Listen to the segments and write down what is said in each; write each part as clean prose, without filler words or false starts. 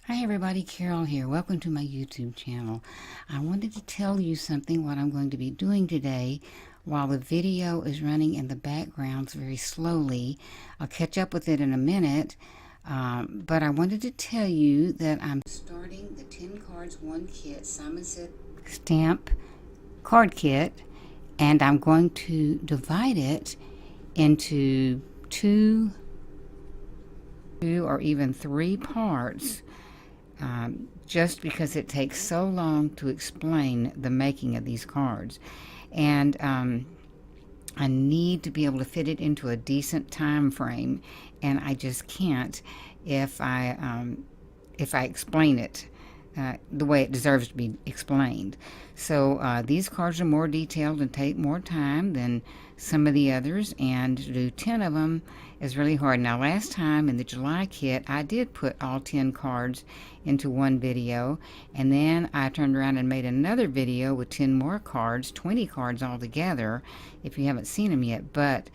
Hi everybody, Carol here. Welcome to my YouTube channel. I wanted to tell you something what I'm going to be doing today while the video is running in the background very slowly. I'll catch up with it in a minute, but I wanted to tell you that I'm starting the 10 cards 1 kit Simon Says stamp card kit, and I'm going to divide it into two or even 3 parts. Just because it takes so long to explain the making of these cards. And I need to be able to fit it into a decent time frame, and I just can't if I explain it the way it deserves to be explained. So these cards are more detailed and take more time than some of the others, and to do 10 of them is really hard. Now, last time in the July kit, I did put all 10 cards into one video, and then I turned around and made another video with 10 more cards, 20 cards altogether, if you haven't seen them yet. But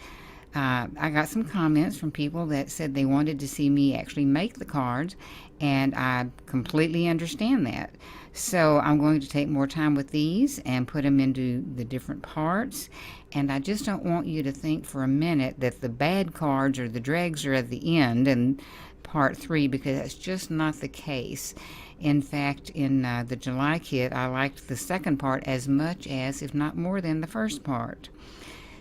I got some comments from people that said they wanted to see me actually make the cards, and I completely understand that. So I'm going to take more time with these and put them into the different parts. And I just don't want you to think for a minute that the bad cards or the dregs are at the end in part 3, because that's just not the case. In fact, in the July kit, I liked the second part as much as, if not more than, the first part.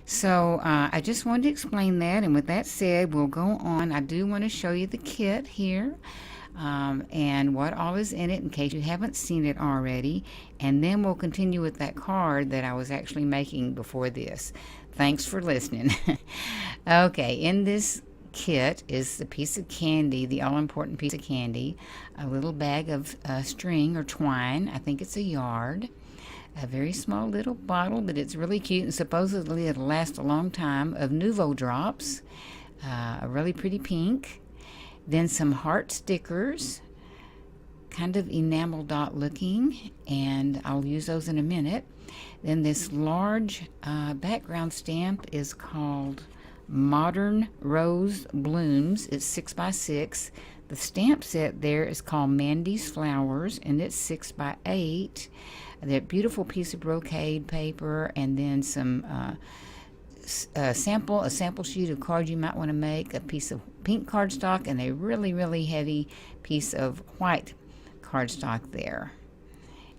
So I just wanted to explain that, and with that said, we'll go on. I do want to show you the kit here and what all is in it in case you haven't seen it already, and then we'll continue with that card that I was actually making before this. Thanks for listening. Okay, in this kit is the piece of candy, the all-important piece of candy, a little bag of string or twine. I think it's a yard. A very small little bottle, but it's really cute, and supposedly it'll last a long time, of Nouveau drops, a really pretty pink. Then some heart stickers, kind of enamel dot looking, and I'll use those in a minute. Then this large background stamp is called Modern Rose Blooms. It's 6x6. The stamp set there is called Mandy's Flowers, and it's 6x8. That beautiful piece of brocade paper, and then some a sample sheet of cards you might want to make, a piece of pink cardstock, and a really heavy piece of white cardstock there.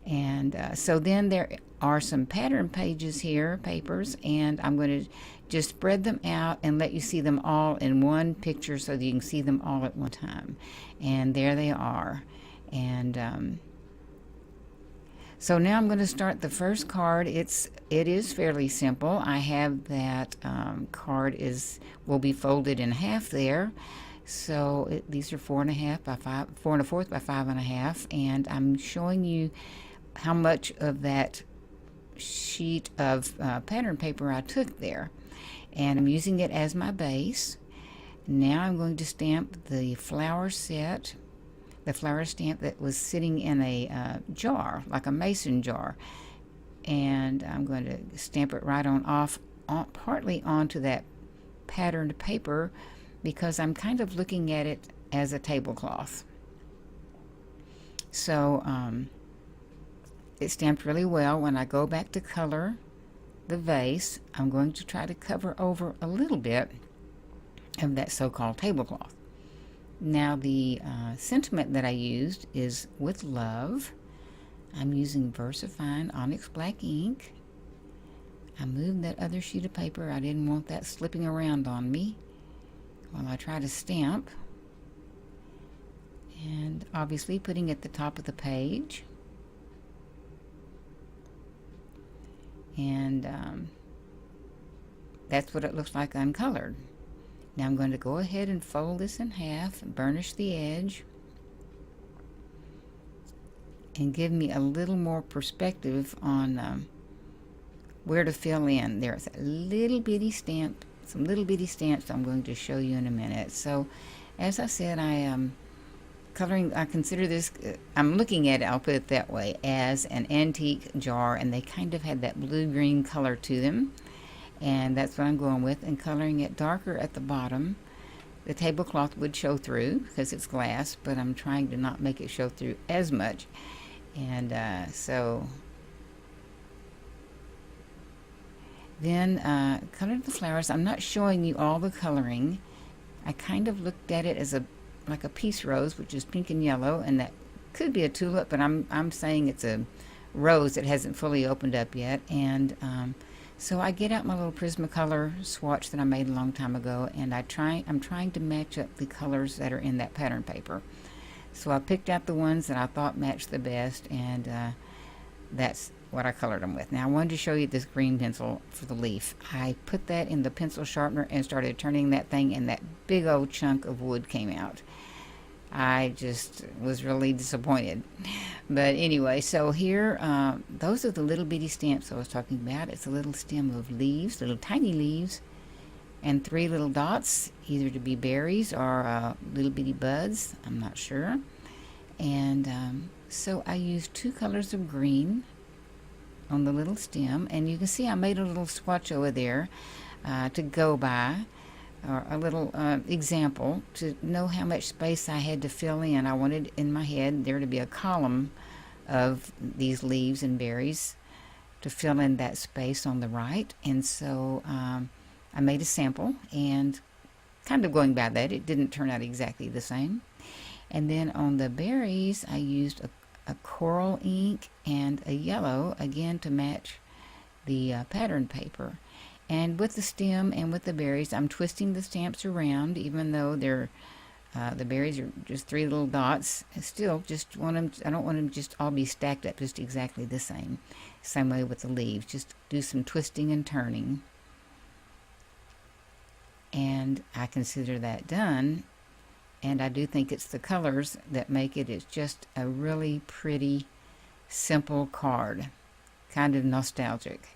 And so then there are some pattern pages here, papers, and I'm going to just spread them out and let you see them all in one picture so that you can see them all at one time. And there they are. And so now I'm going to start the first card. It is fairly simple. I have that card will be folded in half there. So these are 4 1/4 by 5 1/4, and I'm showing you how much of that sheet of pattern paper I took there, and I'm using it as my base. Now I'm going to stamp the flower set. The flower stamp that was sitting in a jar, like a mason jar, and I'm going to stamp it right partly onto that patterned paper, because I'm kind of looking at it as a tablecloth. So it stamped really well. When I go back to color the vase, I'm going to try to cover over a little bit of that so-called tablecloth. Now the sentiment that I used is "with love." I'm using VersaFine Onyx Black ink. I moved that other sheet of paper. I didn't want that slipping around on me while I try to stamp. And obviously putting at the top of the page. And that's what it looks like uncolored. Now I'm going to go ahead and fold this in half and burnish the edge, and give me a little more perspective on where to fill in. There's a little bitty stamp, some little bitty stamps I'm going to show you in a minute. So as I said, I am coloring. I consider this, I'm looking at it, I'll put it that way, as an antique jar, and they kind of had that blue-green color to them. And that's what I'm going with, and coloring it darker at the bottom. the tablecloth would show through because it's glass, but I'm trying to not make it show through as much. And so then colored the flowers. I'm not showing you all the coloring. I kind of looked at it as like a peace rose, which is pink and yellow, and that could be a tulip, but I'm saying it's a rose that hasn't fully opened up yet. And so I get out my little Prismacolor swatch that I made a long time ago, and I'm trying to match up the colors that are in that pattern paper. So I picked out the ones that I thought matched the best, and that's what I colored them with. Now I wanted to show you this green pencil for the leaf. I put that in the pencil sharpener and started turning that thing, and that big old chunk of wood came out. I just was really disappointed. But anyway, so here, those are the little bitty stamps I was talking about. It's a little stem of leaves, little tiny leaves, and 3 little dots, either to be berries or little bitty buds. I'm not sure. And so I used 2 colors of green on the little stem, and you can see I made a little swatch over there to go by, or a little example to know how much space I had to fill in. I wanted in my head there to be a column of these leaves and berries to fill in that space on the right, and so I made a sample, and kind of going by that, it didn't turn out exactly the same. And then on the berries, I used a coral ink and a yellow, again to match the pattern paper. And with the stem and with the berries, I'm twisting the stamps around, even though they're the berries are just 3 little dots. I still just want them, I don't want them just all be stacked up just exactly the same. Same way with the leaves, just do some twisting and turning. And I consider that done. And I do think it's the colors that make it. It's just a really pretty, simple card. Kind of nostalgic.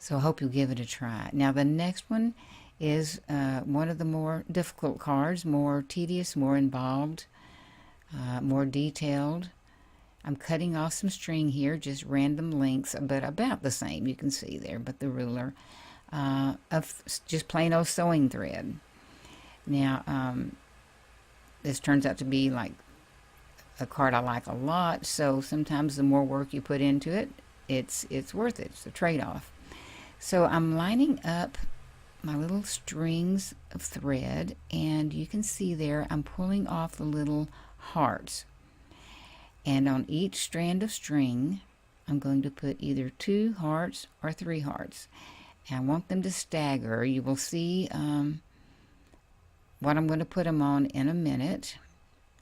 So I hope you'll give it a try. Now the next one is one of the more difficult cards, more tedious, more involved, more detailed. I'm cutting off some string here, just random lengths, but about the same, you can see there, but the ruler. Of just plain old sewing thread. Now, this turns out to be like a card I like a lot, so sometimes the more work you put into it, it's worth it. It's a trade-off. So I'm lining up my little strings of thread, and you can see there I'm pulling off the little hearts. And on each strand of string, I'm going to put either 2 hearts or 3 hearts. I want them to stagger. You will see what I'm going to put them on in a minute.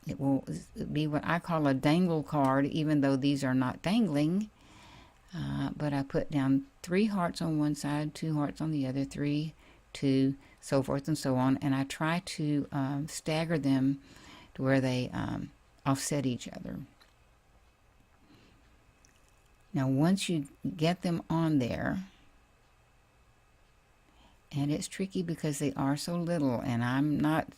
It will be what I call a dangle card, even though these are not dangling. But I put down 3 hearts on one side, 2 hearts on the other, 3, 2, so forth and so on. And I try to stagger them to where they offset each other. Now, once you get them on there, and it's tricky because they are so little, and I'm not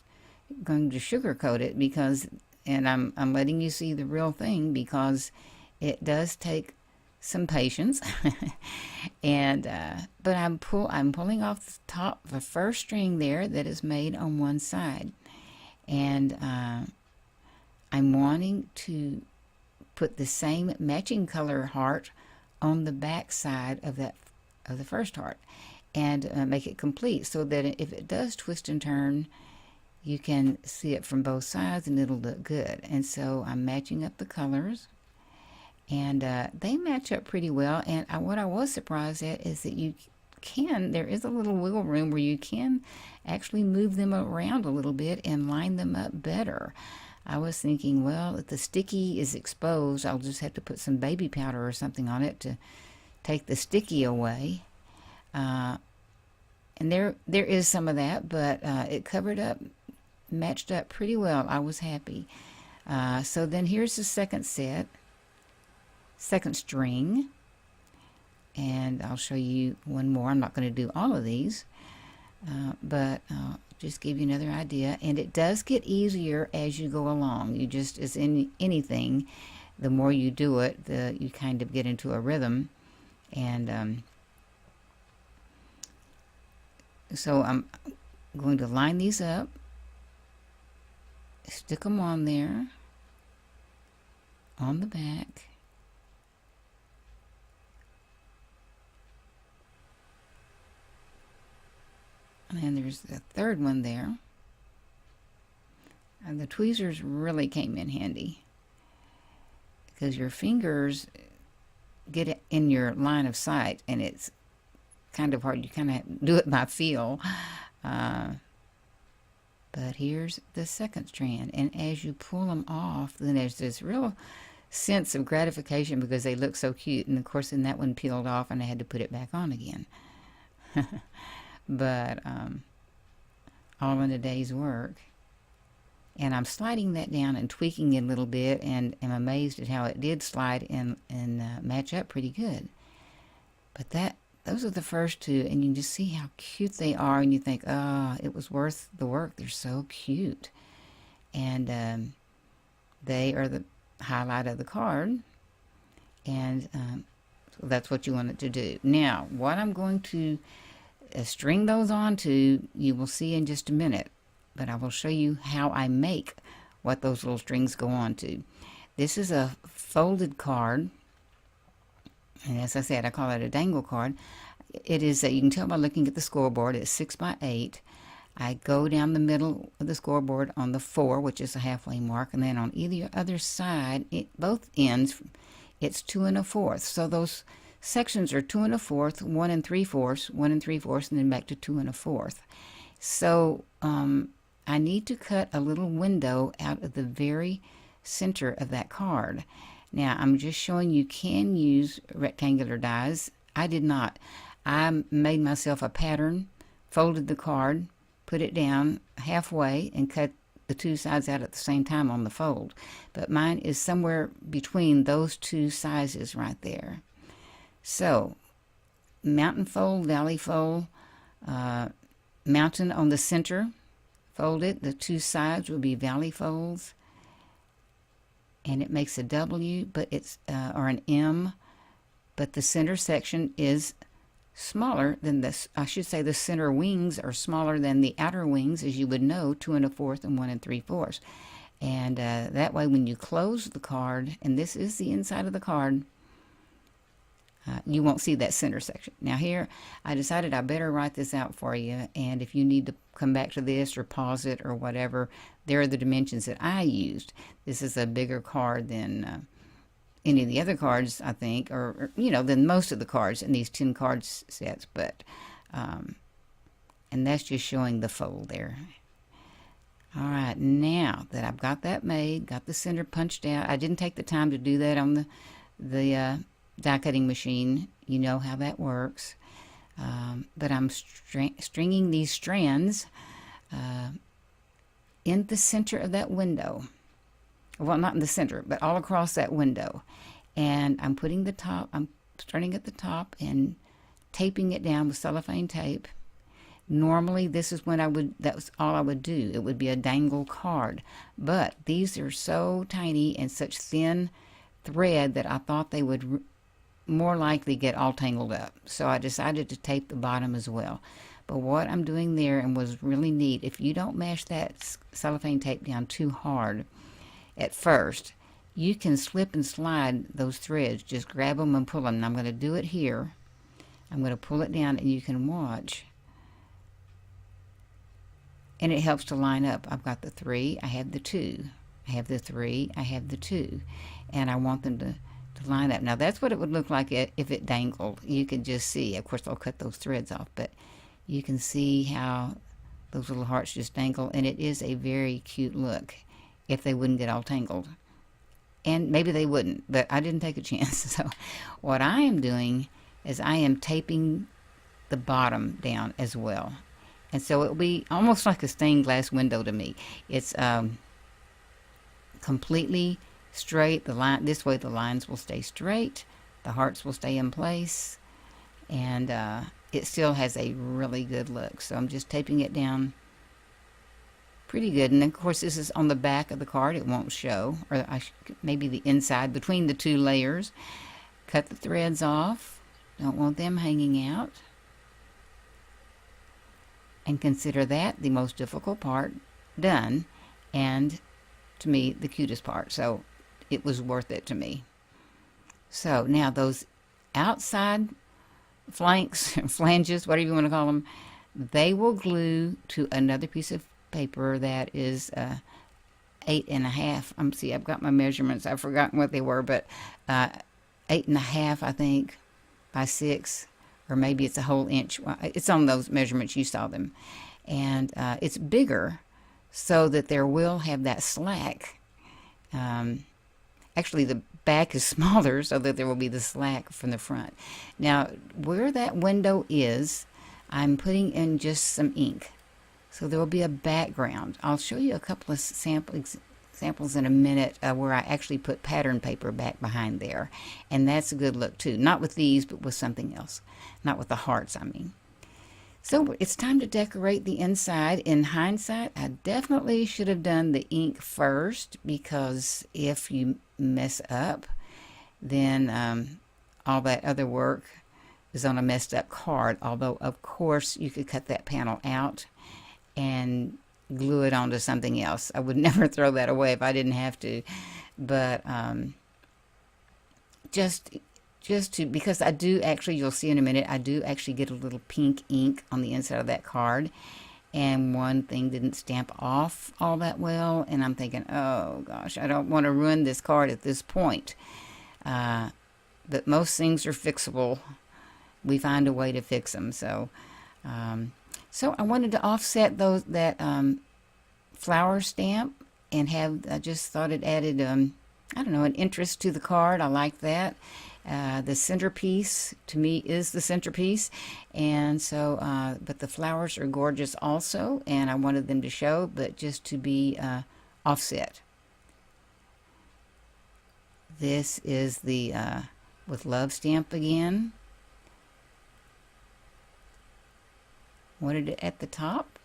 going to sugarcoat it because, and I'm letting you see the real thing because it does take some patience. And but I'm pulling off the top, the first string there that is made on one side, and I'm wanting to put the same matching color heart on the back side of the first heart, and make it complete so that if it does twist and turn, you can see it from both sides and it'll look good. And so I'm matching up the colors, and they match up pretty well. And what I was surprised at is that there is a little wiggle room where you can actually move them around a little bit and line them up better. I was thinking, well, if the sticky is exposed, I'll just have to put some baby powder or something on it to take the sticky away. And there is some of that, but it covered up, matched up pretty well. I was happy. So then here's the second string, and I'll show you one more. I'm not going to do all of these, but just give you another idea. And it does get easier as you go along. You just, as in anything, the more you do it, you kind of get into a rhythm. And So I'm going to line these up, stick them on there, on the back. And then there's the third one there. And the tweezers really came in handy because your fingers get it in your line of sight, and it's kind of hard. You kind of do it by feel. But here's the second strand, and as you pull them off, then there's this real sense of gratification because they look so cute. And of course, then that one peeled off, and I had to put it back on again. But all in a day's work. And I'm sliding that down and tweaking it a little bit, and am amazed at how it did slide and match up pretty good. But those are the first two, and you can just see how cute they are, and you think, oh, it was worth the work. They're so cute. And they are the highlight of the card, and so that's what you want it to do. Now, what I'm going to string those onto, you will see in just a minute. But I will show you how I make what those little strings go on to. This is a folded card, and as I said, I call it a dangle card. It is you can tell by looking at the scoreboard, it's 6 by 8. I go down the middle of the scoreboard on the 4, which is the halfway mark, and then on either other side, both ends, it's 2 1/4. So those sections are 2 1/4, 1 3/4, 1 3/4, and then back to 2 1/4. So I need to cut a little window out of the very center of that card. Now, I'm just showing you can use rectangular dies. I did not. I made myself a pattern, folded the card, put it down halfway, and cut the two sides out at the same time on the fold. But mine is somewhere between those two sizes right there. So, mountain fold, valley fold, mountain on the center, fold it. The two sides will be valley folds, and it makes a W, but it's or an M, but the center section is smaller than this. I should say the center wings are smaller than the outer wings, as you would know, 2 1/4 and 1 3/4. And that way, when you close the card, and this is the inside of the card, you won't see that center section. Now here, I decided I better write this out for you, and if you need to come back to this or pause it or whatever, there are the dimensions that I used. This is a bigger card than any of the other cards, I think, or than most of the cards in these 10 card sets, but and that's just showing the fold there. All right, now that I've got that made, got the center punched out, I didn't take the time to do that on the die cutting machine. You know how that works. But I'm stringing these strands in the center of that window. Well, not in the center, but all across that window. And I'm putting I'm starting at the top and taping it down with cellophane tape. Normally, this is when that was all I would do. It would be a dangle card. But these are so tiny and such thin thread that I thought they would more likely get all tangled up. So I decided to tape the bottom as well. But what I'm doing there, and was really neat, if you don't mash that cellophane tape down too hard at first, you can slip and slide those threads. Just grab them and pull them. And I'm going to do it here. I'm going to pull it down, and you can watch. And it helps to line up. I've got the 3, I have the 2. I have the 3, I have the 2. And I want them to line up. Now that's what it would look like if it dangled. You could just see. Of course, I'll cut those threads off, but you can see how those little hearts just dangle, and it is a very cute look if they wouldn't get all tangled. And maybe they wouldn't, but I didn't take a chance. So what I am doing is I am taping the bottom down as well. And so it'll be almost like a stained glass window to me. It's completely straight. This way the lines will stay straight, the hearts will stay in place, and it still has a really good look. So I'm just taping it down pretty good. And of course, this is on the back of the card. It won't show, or maybe the inside between the two layers. Cut the threads off. Don't want them hanging out. and consider that the most difficult part done, and to me the cutest part. So it was worth it to me. So now those outside flanks, flanges, whatever you want to call them, they will glue to another piece of paper that is 8.5. See, I've got my measurements. I've forgotten what they were, but 8.5, I think, by 6, or maybe it's a whole inch. It's on those measurements, you saw them. And it's bigger so that there will have that slack. Actually, the back is smaller so that there will be the slack from the front. Now, where that window is, I'm putting in just some ink. So there will be a background. I'll show you a couple of samples in a minute where I actually put pattern paper back behind there. And that's a good look too. Not with these, but with something else. Not with the hearts, I mean. So it's time to decorate the inside. In hindsight, I definitely should have done the ink first, because if you mess up, then all that other work is on a messed up card. Although, of course, you could cut that panel out and glue it onto something else. I would never throw that away if I didn't have to. But just to, because I do actually, you'll see in a minute, I do actually get a little pink ink on the inside of that card. And one thing didn't stamp off all that well. And I'm thinking, oh gosh, I don't want to ruin this card at this point. But most things are fixable. We find a way to fix them. So so I wanted to offset that flower stamp and I just thought it added, I don't know, an interest to the card. I like that. The centerpiece, to me, is the centerpiece. And so, but the flowers are gorgeous also, and I wanted them to show, but just to be offset. This is the with love stamp again. Wanted it at the top.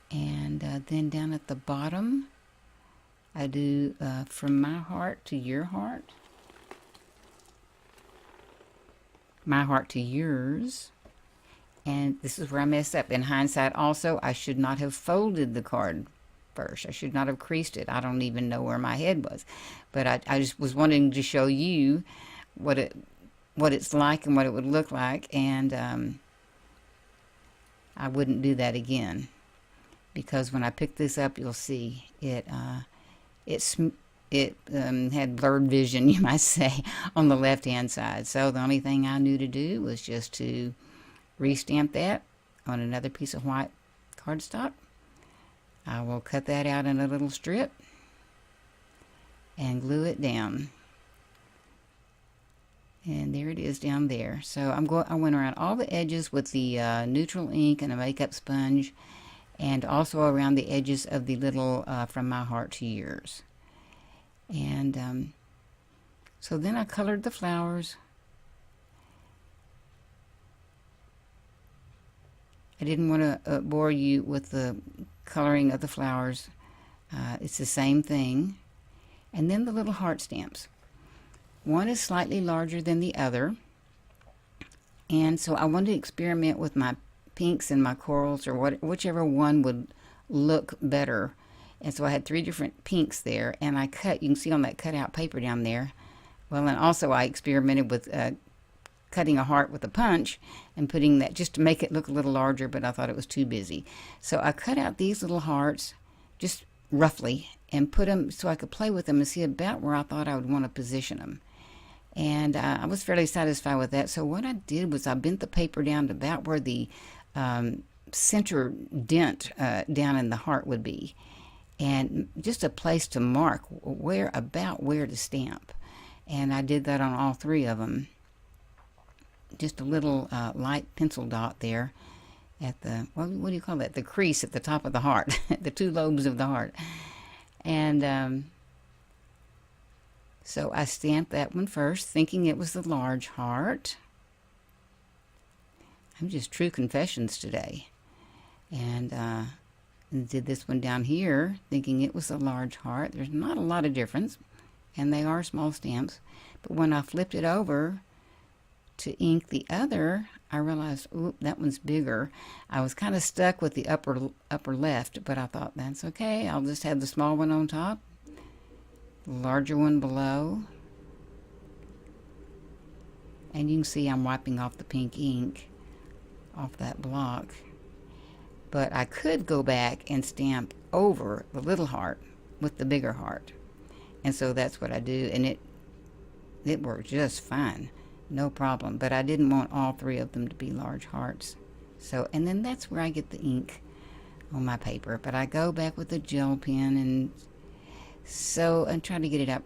And then down at the bottom, I do from my heart to your heart. My heart to yours. And this is where I messed up. In hindsight also, I should not have folded the card first. I should not have creased it. I don't even know where my head was. But I just was wanting to show you what it's like and what it would look like. And I wouldn't do that again. Because when I pick this up, you'll see it had blurred vision, you might say, on the left-hand side. So the only thing I knew to do was just to restamp that on another piece of white cardstock. I will cut that out in a little strip and glue it down. And there it is down there. So I went around all the edges with the neutral ink and a makeup sponge, and also around the edges of the little from my heart to yours. And so then I colored the flowers. I didn't want to bore you with the coloring of the flowers. It's the same thing. And then the little heart stamps. One is slightly larger than the other. And so I wanted to experiment with my pinks and my corals, or whichever one would look better. And so I had 3 different pinks there, and I cut, you can see on that cutout paper down there. Well, and also I experimented with cutting a heart with a punch and putting that just to make it look a little larger, but I thought it was too busy. So I cut out these little hearts just roughly and put them so I could play with them and see about where I thought I would want to position them. And I was fairly satisfied with that. So what I did was I bent the paper down to about where the center dent down in the heart would be, and just a place to mark where to stamp. And I did that on all 3 of them. Just a little light pencil dot there at the, what do you call that? The crease at the top of the heart, the 2 lobes of the heart. And so I stamped that one first, thinking it was the large heart. I'm just true confessions today. And did this one down here, thinking it was a large heart. There's not a lot of difference, and they are small stamps. But when I flipped it over to ink the other, I realized, oop, that one's bigger. I was kind of stuck with the upper left, but I thought that's okay. I'll just have the small one on top, the larger one below. And you can see I'm wiping off the pink ink off that block. But I could go back and stamp over the little heart with the bigger heart. And so that's what I do, and it worked just fine. No problem. But I didn't want all three of them to be large hearts. So, and then that's where I get the ink on my paper. But I go back with the gel pen and try to get it up.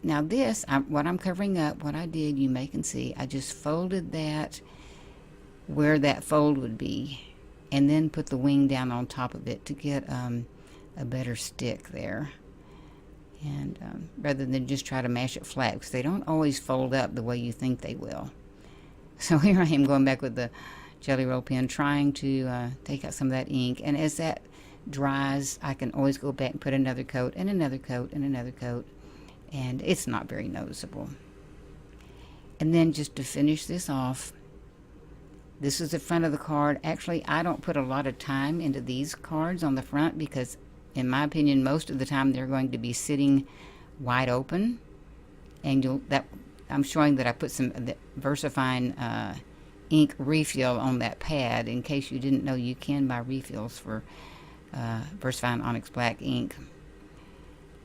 Now this, what I'm covering up, what I did, you may can see, I just folded that where that fold would be, and then put the wing down on top of it to get a better stick there. And rather than just try to mash it flat, because they don't always fold up the way you think they will. So here I am going back with the Jelly Roll pen, trying to take out some of that ink. And as that dries, I can always go back and put another coat and another coat and another coat. And it's not very noticeable. And then just to finish this off, this is the front of the card. Actually, I don't put a lot of time into these cards on the front because, in my opinion, most of the time they're going to be sitting wide open. And I'm showing that I put some VersaFine ink refill on that pad. In case you didn't know, you can buy refills for VersaFine Onyx Black ink.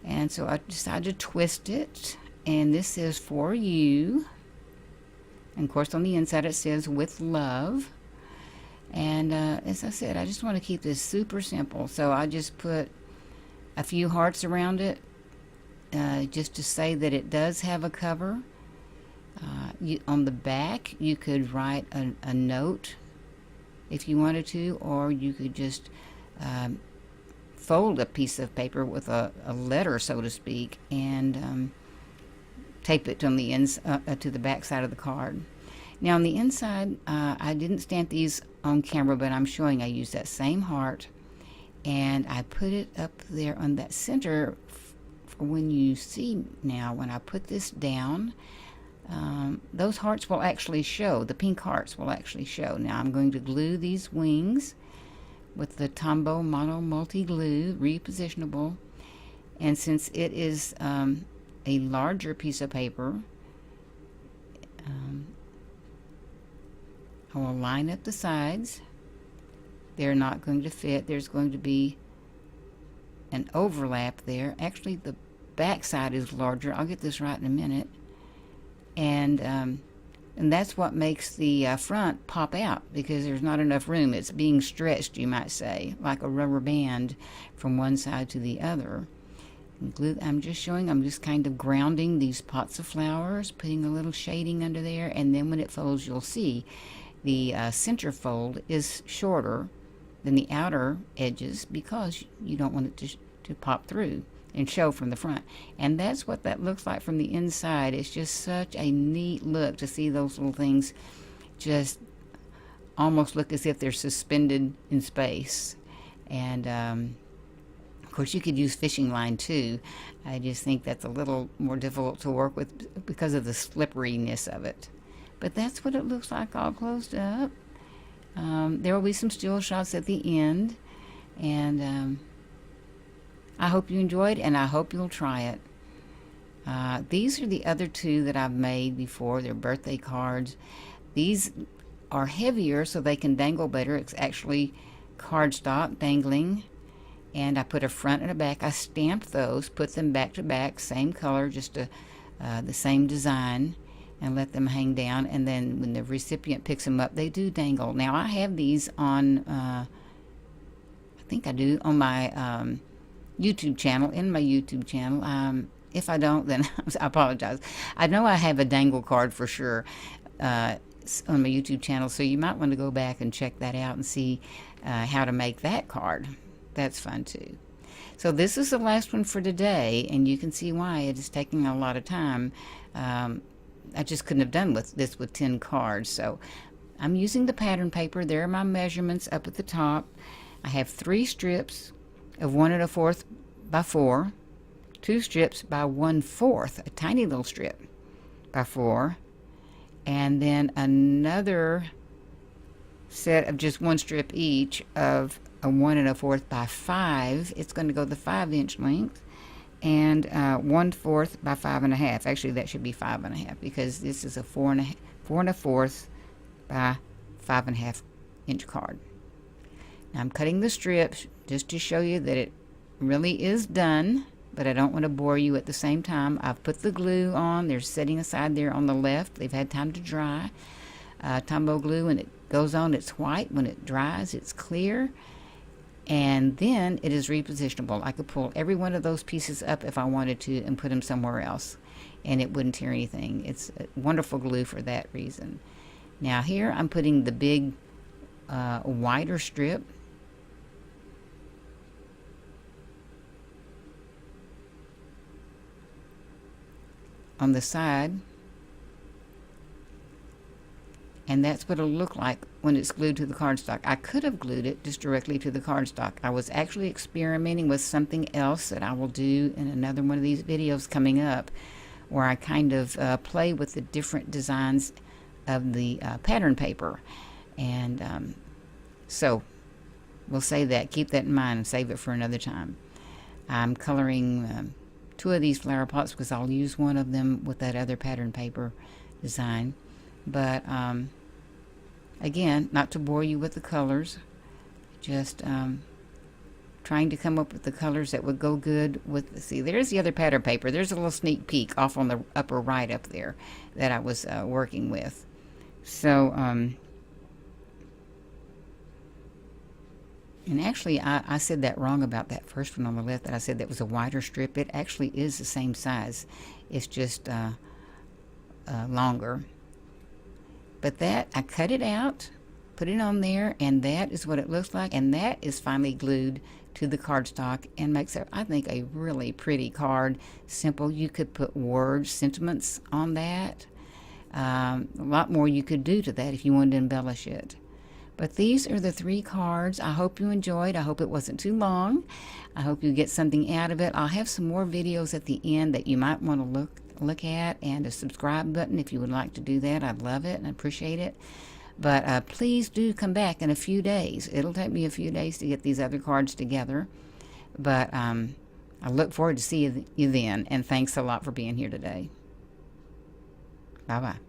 And so I decided to twist it, and this says "For You." And of course on the inside it says "With Love." And as I said, I just want to keep this super simple. So I just put a few hearts around it, just to say that it does have a cover. On the back you could write a note if you wanted to, or you could just fold a piece of paper with a letter, so to speak, and tape it on the to the back side of the card. Now on the inside, I didn't stamp these on camera, but I'm showing I used that same heart, and I put it up there on that center for when you see now when I put this down. Those hearts will actually show, the pink hearts will actually show. Now I'm going to glue these wings with the Tombow Mono Multi Glue, repositionable, and since it is a larger piece of paper, I will line up the sides. They're not going to fit. There's going to be an overlap there. Actually, the back side is larger. I'll get this right in a minute. And that's what makes the front pop out, because there's not enough room. It's being stretched, you might say, like a rubber band from one side to the other. I'm just showing, I'm just kind of grounding these pots of flowers, putting a little shading under there, and then when it folds, you'll see the center fold is shorter than the outer edges because you don't want it to pop through and show from the front. And that's what that looks like from the inside. It's just such a neat look to see those little things just almost look as if they're suspended in space. And of course you could use fishing line too. I just think that's a little more difficult to work with because of the slipperiness of it. But that's what it looks like all closed up. There will be some still shots at the end, and I hope you enjoyed, and I hope you'll try it. These are the other two that I've made before. They're birthday cards. These are heavier so they can dangle better. It's actually cardstock dangling, and I put a front and a back. I stamped those, put them back to back, same color, just the same design, and let them hang down. And then when the recipient picks them up, they do dangle. Now I have these on, I think I do, on my YouTube channel, in my YouTube channel. If I don't, then I apologize. I know I have a dangle card for sure on my YouTube channel, so you might want to go back and check that out and see how to make that card. That's fun too. So this is the last one for today, and you can see why it is taking a lot of time. I just couldn't have done this with 10 cards. So I'm using the pattern paper. There are my measurements up at the top. I have 3 strips of 1 1/4 by 4, 2 strips by 1/4, a tiny little strip by 4, and then another set of just one strip each of a 1 1/4 by 5. It's going to go the 5-inch length, and 1/4 by 5 1/2. Actually, that should be 5 1/2 because this is a 4 1/4 by 5 1/2 inch card. Now I'm cutting the strips just to show you that it really is done, but I don't want to bore you at the same time. I've put the glue on. They're sitting aside there on the left. They've had time to dry. Tombow glue, when it goes on, it's white. When it dries, it's clear. And then it is repositionable. I could pull every one of those pieces up if I wanted to and put them somewhere else, and it wouldn't tear anything. It's a wonderful glue for that reason. Now here I'm putting the big wider strip on the side, and that's what it'll look like when it's glued to the cardstock. I could have glued it just directly to the cardstock. I was actually experimenting with something else that I will do in another one of these videos coming up, where I kind of play with the different designs of the pattern paper. And so we'll say that, keep that in mind and save it for another time. I'm coloring 2 of these flower pots because I'll use one of them with that other pattern paper design. But again, not to bore you with the colors, just trying to come up with the colors that would go good with, see, there's the other pattern paper. There's a little sneak peek off on the upper right up there that I was working with. So, and actually, I said that wrong about that first one on the left, that I said that was a wider strip. It actually is the same size. It's just longer. But that, I cut it out, put it on there, and that is what it looks like. And that is finally glued to the cardstock and makes it, I think, a really pretty card. Simple. You could put words, sentiments on that. A lot more you could do to that if you wanted to embellish it. But these are the 3 cards. I hope you enjoyed. I hope it wasn't too long. I hope you get something out of it. I'll have some more videos at the end that you might want to look at, and a subscribe button if you would like to do that. I'd love it and appreciate it. But please do come back in a few days. It'll take me a few days to get these other cards together. But I look forward to seeing you then. And thanks a lot for being here today. Bye-bye.